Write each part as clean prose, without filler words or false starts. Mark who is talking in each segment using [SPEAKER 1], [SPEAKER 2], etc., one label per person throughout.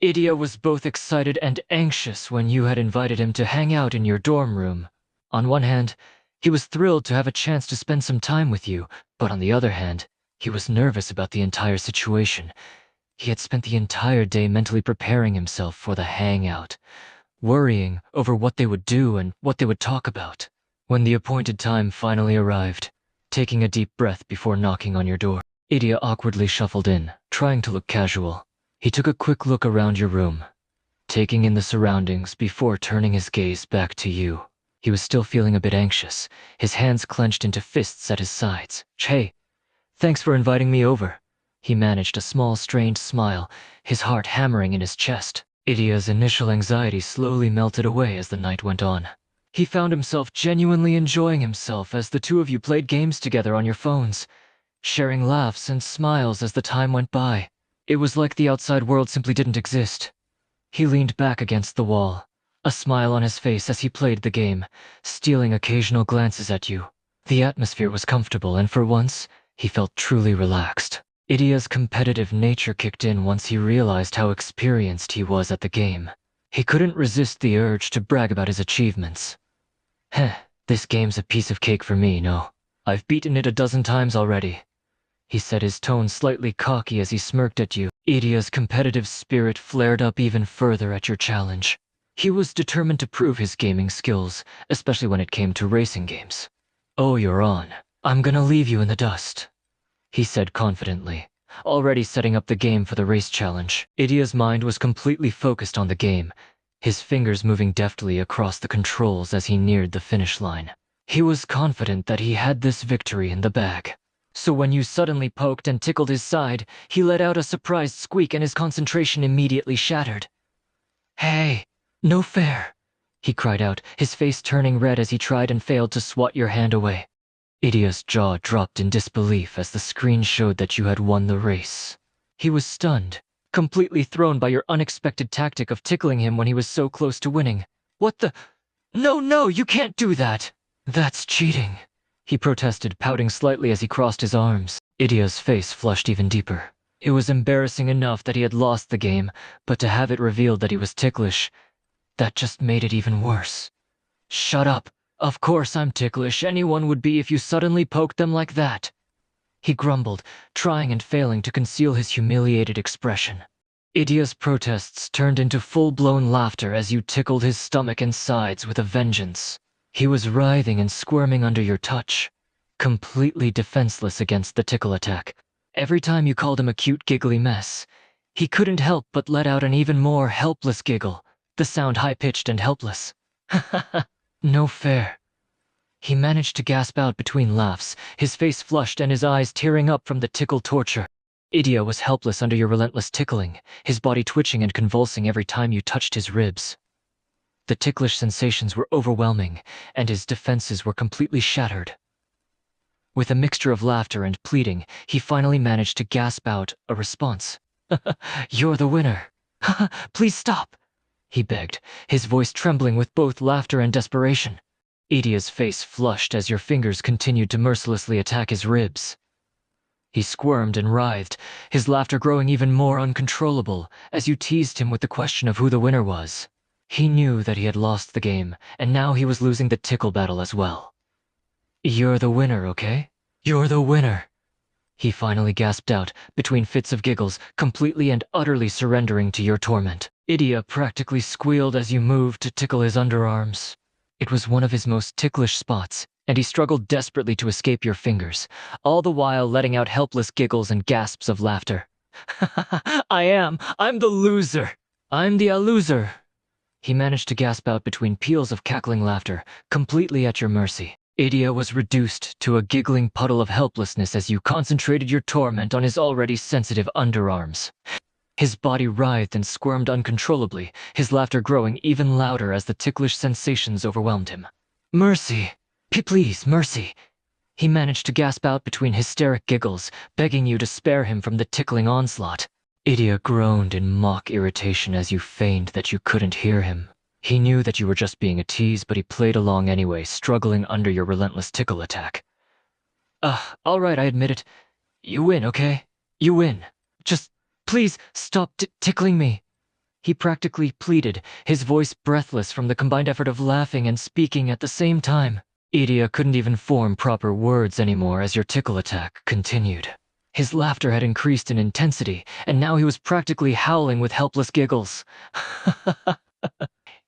[SPEAKER 1] Idia was both excited and anxious when you had invited him to hang out in your dorm room. On one hand, he was thrilled to have a chance to spend some time with you, but on the other hand, he was nervous about the entire situation. He had spent the entire day mentally preparing himself for the hangout, worrying over what they would do and what they would talk about. When the appointed time finally arrived, taking a deep breath before knocking on your door, Idia awkwardly shuffled in, trying to look casual. He took a quick look around your room, taking in the surroundings before turning his gaze back to you. He was still feeling a bit anxious, his hands clenched into fists at his sides. Hey, thanks for inviting me over. He managed a small, strained smile, his heart hammering in his chest. Idia's initial anxiety slowly melted away as the night went on. He found himself genuinely enjoying himself as the two of you played games together on your phones, sharing laughs and smiles as the time went by. It was like the outside world simply didn't exist. He leaned back against the wall, a smile on his face as he played the game, stealing occasional glances at you. The atmosphere was comfortable, and for once, he felt truly relaxed. Idia's competitive nature kicked in once he realized how experienced he was at the game. He couldn't resist the urge to brag about his achievements. Heh, this game's a piece of cake for me, no. I've beaten it a dozen times already. He said, his tone slightly cocky as he smirked at you. Idia's competitive spirit flared up even further at your challenge. He was determined to prove his gaming skills, especially when it came to racing games. Oh, you're on. I'm gonna leave you in the dust, he said confidently, already setting up the game for the race challenge. Idia's mind was completely focused on the game, his fingers moving deftly across the controls as he neared the finish line. He was confident that he had this victory in the bag. So when you suddenly poked and tickled his side, he let out a surprised squeak and his concentration immediately shattered. Hey, no fair, he cried out, his face turning red as he tried and failed to swat your hand away. Idia's jaw dropped in disbelief as the screen showed that you had won the race. He was stunned, completely thrown by your unexpected tactic of tickling him when he was so close to winning. What the? No, you can't do that! That's cheating, he protested, pouting slightly as he crossed his arms. Idia's face flushed even deeper. It was embarrassing enough that he had lost the game, but to have it revealed that he was ticklish, that just made it even worse. Shut up. Of course I'm ticklish. Anyone would be if you suddenly poked them like that, he grumbled, trying and failing to conceal his humiliated expression. Idia's protests turned into full-blown laughter as you tickled his stomach and sides with a vengeance. He was writhing and squirming under your touch, completely defenseless against the tickle attack. Every time you called him a cute giggly mess, he couldn't help but let out an even more helpless giggle, the sound high-pitched and helpless. Ha ha ha. No fair. He managed to gasp out between laughs, his face flushed and his eyes tearing up from the tickle torture. Idia was helpless under your relentless tickling, his body twitching and convulsing every time you touched his ribs. The ticklish sensations were overwhelming, and his defenses were completely shattered. With a mixture of laughter and pleading, he finally managed to gasp out a response. You're the winner. Please stop, he begged, his voice trembling with both laughter and desperation. Idia's face flushed as your fingers continued to mercilessly attack his ribs. He squirmed and writhed, his laughter growing even more uncontrollable as you teased him with the question of who the winner was. He knew that he had lost the game, and now he was losing the tickle battle as well. You're the winner, okay? You're the winner, he finally gasped out, between fits of giggles, completely and utterly surrendering to your torment. Idia practically squealed as you moved to tickle his underarms. It was one of his most ticklish spots, and he struggled desperately to escape your fingers, all the while letting out helpless giggles and gasps of laughter. I'm the loser. I'm the loser, he managed to gasp out between peals of cackling laughter, completely at your mercy. Idia was reduced to a giggling puddle of helplessness as you concentrated your torment on his already sensitive underarms. His body writhed and squirmed uncontrollably, his laughter growing even louder as the ticklish sensations overwhelmed him. Mercy! Please, mercy! He managed to gasp out between hysteric giggles, begging you to spare him from the tickling onslaught. Idia groaned in mock irritation as you feigned that you couldn't hear him. He knew that you were just being a tease, but he played along anyway, struggling under your relentless tickle attack. All right, I admit it. You win, okay? You win. Just please stop tickling me, He practically pleaded, his voice breathless from the combined effort of laughing and speaking at the same time. Idia couldn't even form proper words anymore as your tickle attack continued. His laughter had increased in intensity, and now he was practically howling with helpless giggles.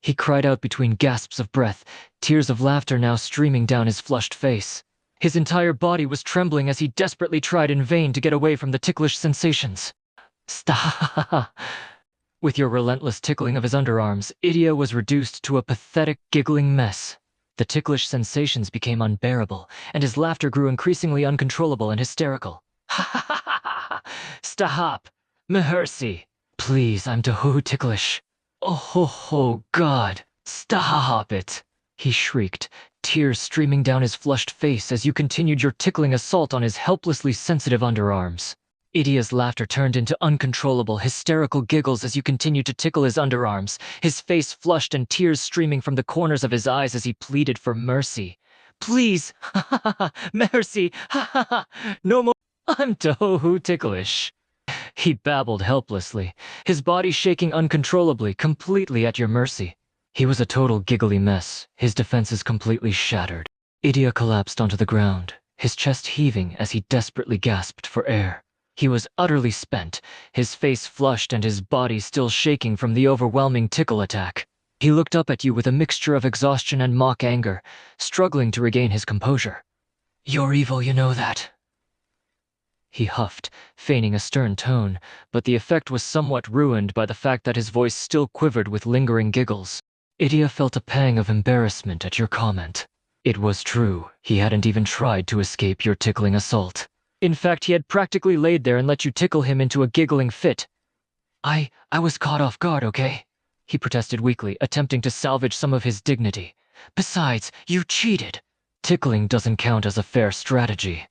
[SPEAKER 1] He cried out between gasps of breath, tears of laughter now streaming down his flushed face. His entire body was trembling as he desperately tried in vain to get away from the ticklish sensations. Stop! With your relentless tickling of his underarms, Idia was reduced to a pathetic, giggling mess. The ticklish sensations became unbearable, and his laughter grew increasingly uncontrollable and hysterical. Stop! Mercy! Please, I'm too ticklish. Oh, God! Stop it! He shrieked, tears streaming down his flushed face as you continued your tickling assault on his helplessly sensitive underarms. Idia's laughter turned into uncontrollable, hysterical giggles as you continued to tickle his underarms, his face flushed and tears streaming from the corners of his eyes as he pleaded for mercy. Please! Mercy! No more! I'm too ticklish. He babbled helplessly, his body shaking uncontrollably, completely at your mercy. He was a total giggly mess, his defenses completely shattered. Idia collapsed onto the ground, his chest heaving as he desperately gasped for air. He was utterly spent, his face flushed and his body still shaking from the overwhelming tickle attack. He looked up at you with a mixture of exhaustion and mock anger, struggling to regain his composure. You're evil, you know that. He huffed, feigning a stern tone, but the effect was somewhat ruined by the fact that his voice still quivered with lingering giggles. Idia felt a pang of embarrassment at your comment. It was true, he hadn't even tried to escape your tickling assault. In fact, he had practically laid there and let you tickle him into a giggling fit. I was caught off guard, okay? He protested weakly, attempting to salvage some of his dignity. Besides, you cheated. Tickling doesn't count as a fair strategy.